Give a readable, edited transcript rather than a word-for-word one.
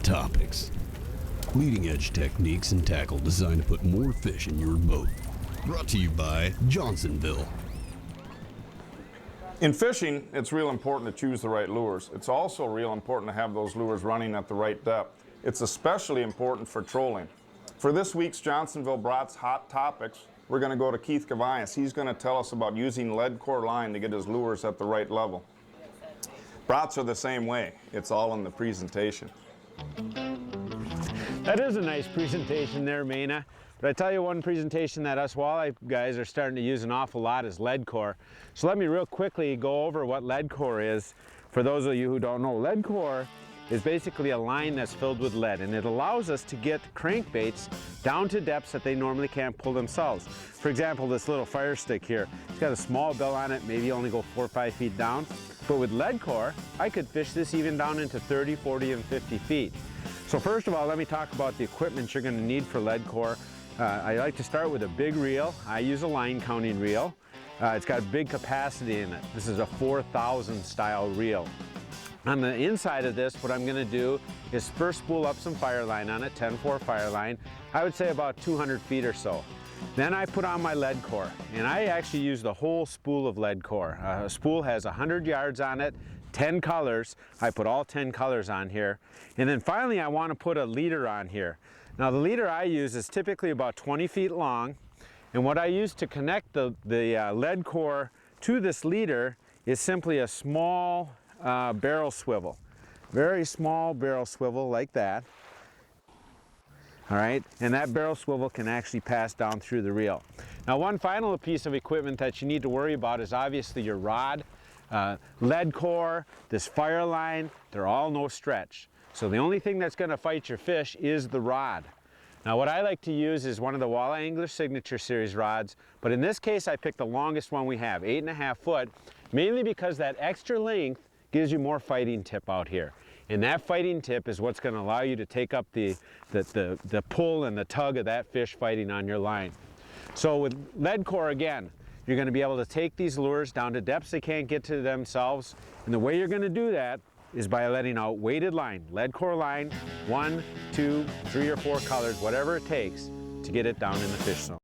topics. Leading edge techniques and tackle designed to put more fish in your boat. Brought to you by Johnsonville. In fishing, it's real important to choose the right lures. It's also real important to have those lures running at the right depth. It's especially important for trolling. For this week's Johnsonville Brats Hot Topics, we're going to go to Keith Gavias. He's going to tell us about using lead core line to get his lures at the right level. Brats are the same way. It's all in the presentation. That is a nice presentation there, Maina. But I tell you, one presentation that us walleye guys are starting to use an awful lot is lead core. So let me real quickly go over what lead core is for those of you who don't know. Lead core is basically a line that's filled with lead, and it allows us to get crankbaits down to depths that they normally can't pull themselves. For example, this little fire stick here, it's got a small bill on it, maybe only go 4 or 5 feet down. But with lead core, I could fish this even down into 30, 40, and 50 feet. So first of all, let me talk about the equipment you're going to need for lead core. I like to start with a big reel. I use a line counting reel. It's got big capacity in it. This is a 4,000 style reel. On the inside of this, what I'm going to do is first spool up some fire line on it, 10-4 fire line. I would say about 200 feet or so. Then I put on my lead core, and I actually use the whole spool of lead core. A spool has 100 yards on it, 10 colors. I put all 10 colors on here. And then finally I want to put a leader on here. Now the leader I use is typically about 20 feet long, and what I use to connect the lead core to this leader is simply a small barrel swivel. Very small barrel swivel like that. All right, and that barrel swivel can actually pass down through the reel. Now one final piece of equipment that you need to worry about is obviously your rod. Lead core, this fire line, they're all no stretch. So the only thing that's going to fight your fish is the rod. Now what I like to use is one of the Walleye Angler Signature Series rods, but in this case I picked the longest one we have, 8.5 foot, mainly because that extra length gives you more fighting tip out here. And that fighting tip is what's going to allow you to take up the pull and the tug of that fish fighting on your line. So with lead core, again, you're going to be able to take these lures down to depths they can't get to themselves. And the way you're going to do that is by letting out weighted line, lead core line, 1, 2, 3, or 4 colors, whatever it takes to get it down in the fish zone.